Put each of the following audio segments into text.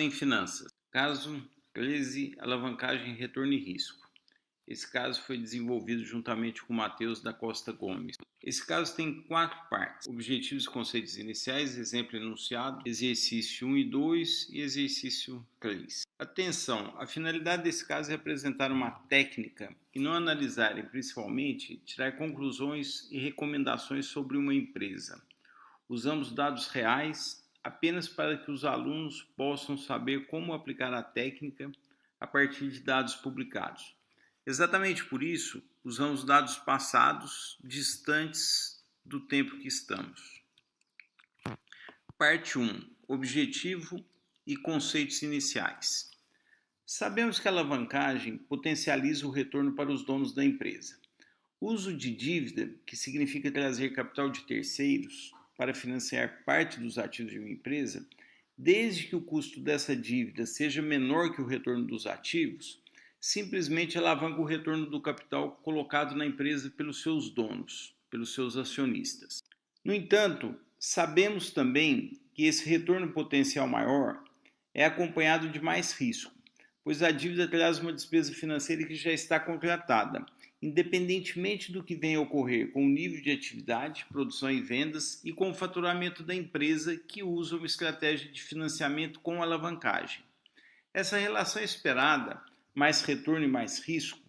em finanças. Caso Clese, alavancagem, retorno e risco. Esse caso foi desenvolvido juntamente com Matheus da Costa Gomes. Esse caso tem 4 partes: objetivos e conceitos iniciais, exemplo enunciado, exercício 1 e 2 e exercício 3. Atenção, a finalidade desse caso é apresentar uma técnica e não analisar e principalmente tirar conclusões e recomendações sobre uma empresa. Usamos dados reais apenas para que os alunos possam saber como aplicar a técnica a partir de dados publicados. Exatamente por isso, usamos dados passados, distantes do tempo que estamos. Parte 1. Objetivo e conceitos iniciais. Sabemos que a alavancagem potencializa o retorno para os donos da empresa. O uso de dívida, que significa trazer capital de terceiros para financiar parte dos ativos de uma empresa, desde que o custo dessa dívida seja menor que o retorno dos ativos, simplesmente alavanca o retorno do capital colocado na empresa pelos seus donos, pelos seus acionistas. No entanto, sabemos também que esse retorno potencial maior é acompanhado de mais risco, pois a dívida traz uma despesa financeira que já está contratada, independentemente do que venha a ocorrer com o nível de atividade, produção e vendas e com o faturamento da empresa que usa uma estratégia de financiamento com alavancagem. Essa relação esperada, mais retorno e mais risco,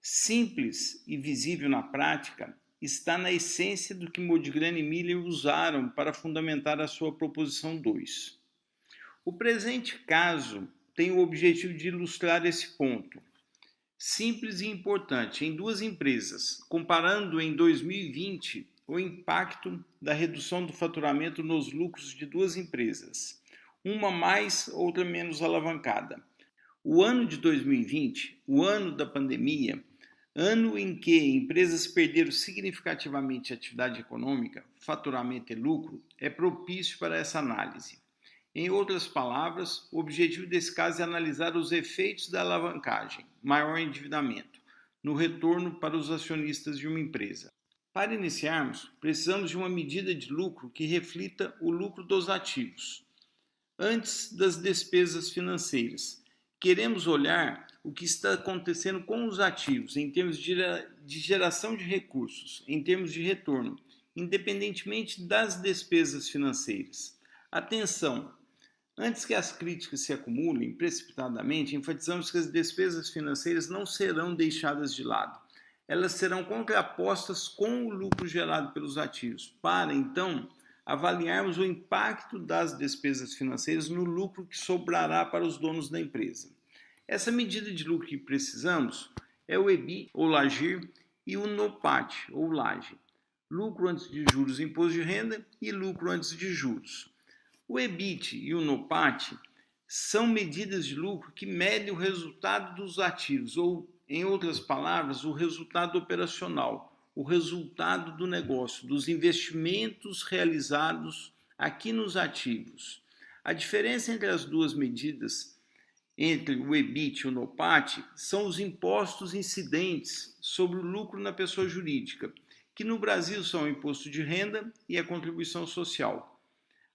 simples e visível na prática, está na essência do que Modigliani e Miller usaram para fundamentar a sua proposição 2. O presente caso tem o objetivo de ilustrar esse ponto. Simples e importante, em 2 empresas, comparando em 2020 o impacto da redução do faturamento nos lucros de 2 empresas, uma mais, outra menos alavancada. O ano de 2020, o ano da pandemia, ano em que empresas perderam significativamente a atividade econômica, faturamento e lucro, é propício para essa análise. Em outras palavras, o objetivo desse caso é analisar os efeitos da alavancagem, maior endividamento, no retorno para os acionistas de uma empresa. Para iniciarmos, precisamos de uma medida de lucro que reflita o lucro dos ativos, antes das despesas financeiras. Queremos olhar o que está acontecendo com os ativos em termos de geração de recursos, em termos de retorno, independentemente das despesas financeiras. Atenção! Antes que as críticas se acumulem precipitadamente, enfatizamos que as despesas financeiras não serão deixadas de lado. Elas serão contrapostas com o lucro gerado pelos ativos, para, então, avaliarmos o impacto das despesas financeiras no lucro que sobrará para os donos da empresa. Essa medida de lucro que precisamos é o EBIT, ou LAGIR, e o NOPAT, ou LAGE, lucro antes de juros e imposto de renda e lucro antes de juros. O EBIT e o NOPAT são medidas de lucro que medem o resultado dos ativos, ou, em outras palavras, o resultado operacional, o resultado do negócio, dos investimentos realizados aqui nos ativos. A diferença entre as duas medidas, entre o EBIT e o NOPAT, são os impostos incidentes sobre o lucro na pessoa jurídica, que no Brasil são o imposto de renda e a contribuição social.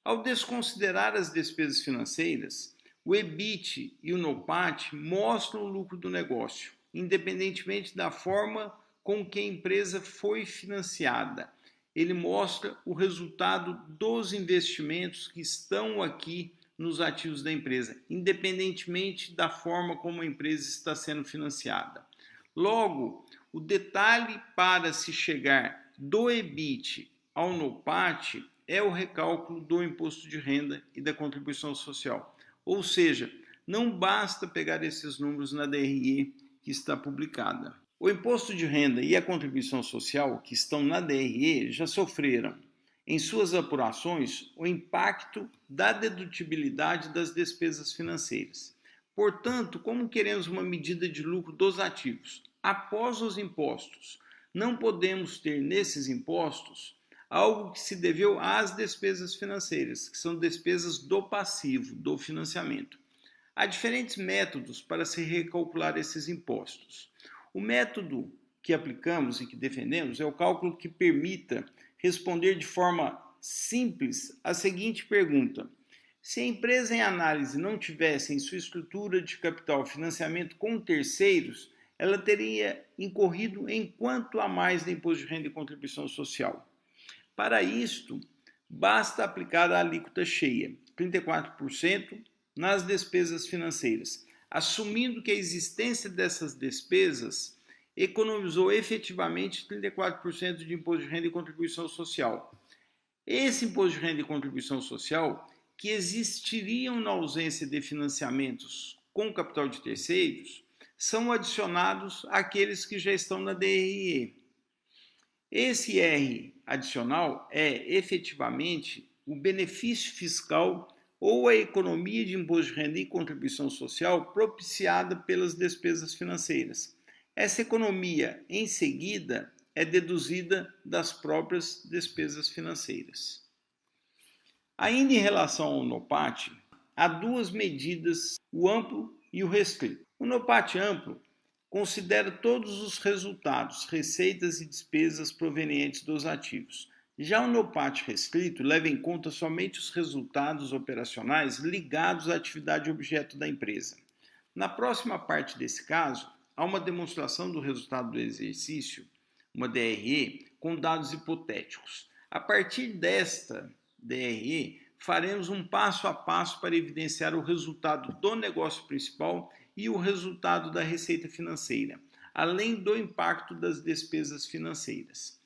Ao desconsiderar as despesas financeiras, o EBIT e o NOPAT mostram o lucro do negócio, independentemente da forma com que a empresa foi financiada. Ele mostra o resultado dos investimentos que estão aqui nos ativos da empresa, independentemente da forma como a empresa está sendo financiada. Logo, o detalhe para se chegar do EBIT ao NOPAT é o recálculo do imposto de renda e da contribuição social. Ou seja, não basta pegar esses números na DRE que está publicada. O imposto de renda e a contribuição social que estão na DRE já sofreram, em suas apurações, o impacto da dedutibilidade das despesas financeiras. Portanto, como queremos uma medida de lucro dos ativos após os impostos, não podemos ter nesses impostos algo que se deveu às despesas financeiras, que são despesas do passivo, do financiamento. Há diferentes métodos para se recalcular esses impostos. O método que aplicamos e que defendemos é o cálculo que permita responder de forma simples a seguinte pergunta: Se a empresa em análise não tivesse em sua estrutura de capital financiamento com terceiros, ela teria incorrido em quanto a mais de imposto de renda e contribuição social. Para isto, basta aplicar a alíquota cheia, 34%, nas despesas financeiras, assumindo que a existência dessas despesas economizou efetivamente 34% de imposto de renda e contribuição social. Esse imposto de renda e contribuição social, que existiriam na ausência de financiamentos com capital de terceiros, são adicionados àqueles que já estão na DRE. Esse R adicional é efetivamente o benefício fiscal ou a economia de imposto de renda e contribuição social propiciada pelas despesas financeiras. Essa economia, em seguida, é deduzida das próprias despesas financeiras. Ainda em relação ao NOPAT, há duas medidas, o amplo e o restrito. O NOPAT amplo considera todos os resultados, receitas e despesas provenientes dos ativos. Já o NOPAT restrito leva em conta somente os resultados operacionais ligados à atividade objeto da empresa. Na próxima parte desse caso, há uma demonstração do resultado do exercício, uma DRE, com dados hipotéticos. A partir desta DRE, faremos um passo a passo para evidenciar o resultado do negócio principal e o resultado da receita financeira, além do impacto das despesas financeiras.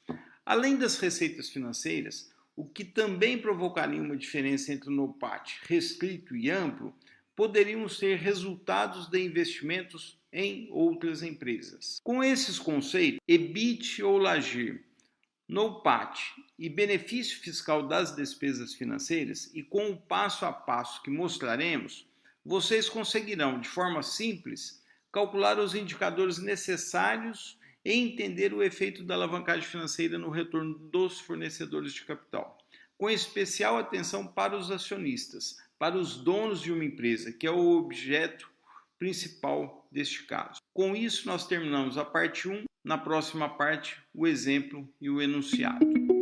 Além das receitas financeiras, o que também provocaria uma diferença entre o NOPAT restrito e amplo, poderiam ser resultados de investimentos em outras empresas. Com esses conceitos, EBIT ou LAGIR, NOPAT e benefício fiscal das despesas financeiras, e com o passo a passo que mostraremos, vocês conseguirão, de forma simples, calcular os indicadores necessários e entender o efeito da alavancagem financeira no retorno dos fornecedores de capital, com especial atenção para os acionistas, para os donos de uma empresa, que é o objeto principal deste caso. Com isso, nós terminamos a parte 1. Na próxima parte, o exemplo e o enunciado.